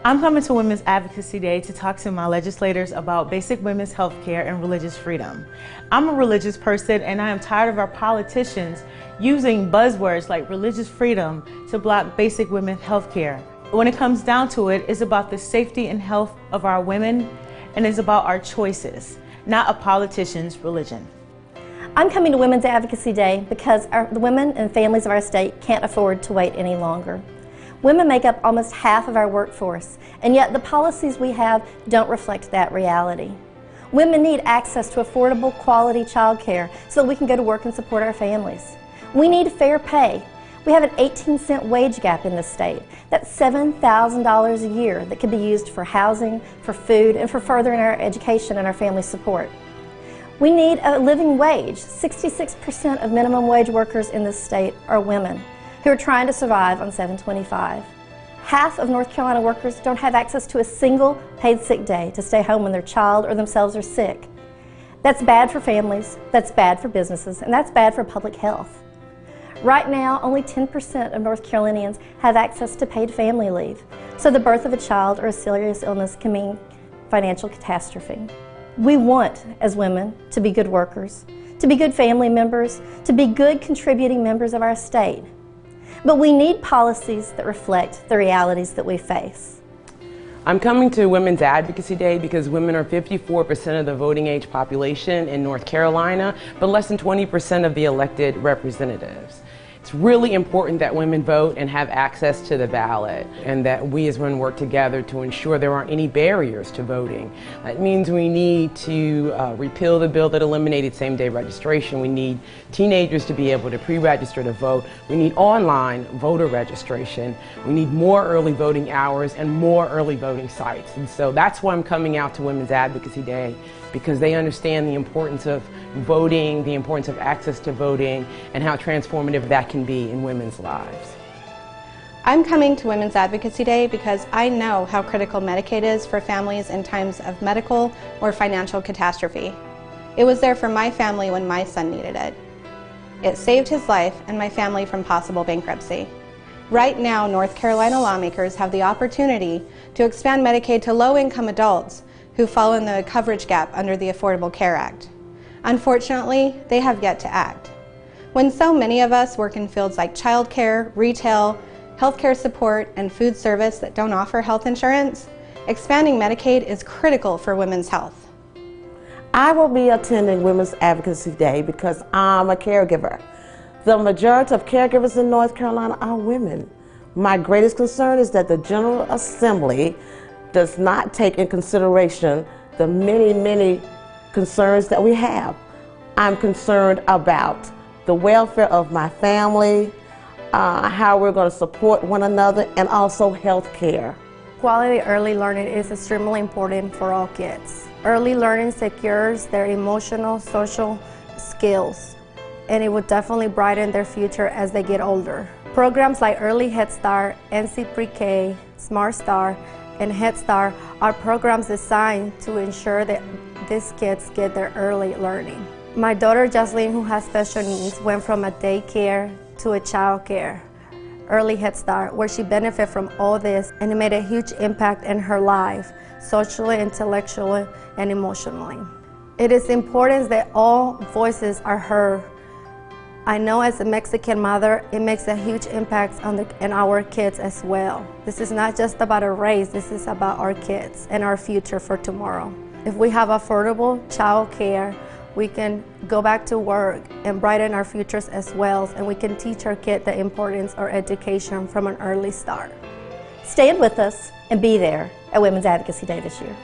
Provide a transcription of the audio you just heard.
I'm coming to Women's Advocacy Day to talk to my legislators about basic women's health care and religious freedom. I'm a religious person and I am tired of our politicians using buzzwords like religious freedom to block basic women's health care. When it comes down to it, it's about the safety and health of our women, and it's about our choices, not a politician's religion. I'm coming to Women's Advocacy Day because the women and families of our state can't afford to wait any longer. Women make up almost half of our workforce, and yet the policies we have don't reflect that reality. Women need access to affordable, quality child care so that we can go to work and support our families. We need fair pay. We have an 18-cent wage gap in this state. That's $7,000 a year that could be used for housing, for food, and for furthering our education and our family support. We need a living wage. 66% of minimum wage workers in this state are women who are trying to survive on $7.25. Half of North Carolina workers don't have access to a single paid sick day to stay home when their child or themselves are sick. That's bad for families, that's bad for businesses, and that's bad for public health. Right now, only 10% of North Carolinians have access to paid family leave, so the birth of a child or a serious illness can mean financial catastrophe. We want, as women, to be good workers, to be good family members, to be good contributing members of our state. But we need policies that reflect the realities that we face. I'm coming to Women's Advocacy Day because women are 54% of the voting age population in North Carolina, but less than 20% of the elected representatives. It's really important that women vote and have access to the ballot, and that we as women work together to ensure there aren't any barriers to voting. That means we need to repeal the bill that eliminated same-day registration. We need teenagers to be able to pre-register to vote. We need online voter registration. We need more early voting hours and more early voting sites. And so that's why I'm coming out to Women's Advocacy Day, because they understand the importance of voting, the importance of access to voting, and how transformative that can be in women's lives. I'm coming to Women's Advocacy Day because I know how critical Medicaid is for families in times of medical or financial catastrophe. It was there for my family when my son needed it. It saved his life and my family from possible bankruptcy. Right now, North Carolina lawmakers have the opportunity to expand Medicaid to low-income adults who fall in the coverage gap under the Affordable Care Act. Unfortunately, they have yet to act. When so many of us work in fields like childcare, retail, healthcare support, and food service that don't offer health insurance, expanding Medicaid is critical for women's health. I will be attending Women's Advocacy Day because I'm a caregiver. The majority of caregivers in North Carolina are women. My greatest concern is that the General Assembly does not take in consideration the many concerns that we have. I'm concerned about the welfare of my family, how we're going to support one another, and also health care. Quality early learning is extremely important for all kids. Early learning secures their emotional, social skills, and it will definitely brighten their future as they get older. Programs like Early Head Start, NC Pre-K, Smart Start, and Head Start are programs designed to ensure that these kids get their early learning. My daughter Jocelyn, who has special needs, went from a daycare to a child care, Early Head Start, where she benefited from all this, and it made a huge impact in her life, socially, intellectually, and emotionally. It is important that all voices are heard. I know as a Mexican mother, it makes a huge impact on our kids as well. This is not just about a race, this is about our kids and our future for tomorrow. If we have affordable child care, we can go back to work and brighten our futures as well, and we can teach our kids the importance of education from an early start. Stand with us and be there at Women's Advocacy Day this year.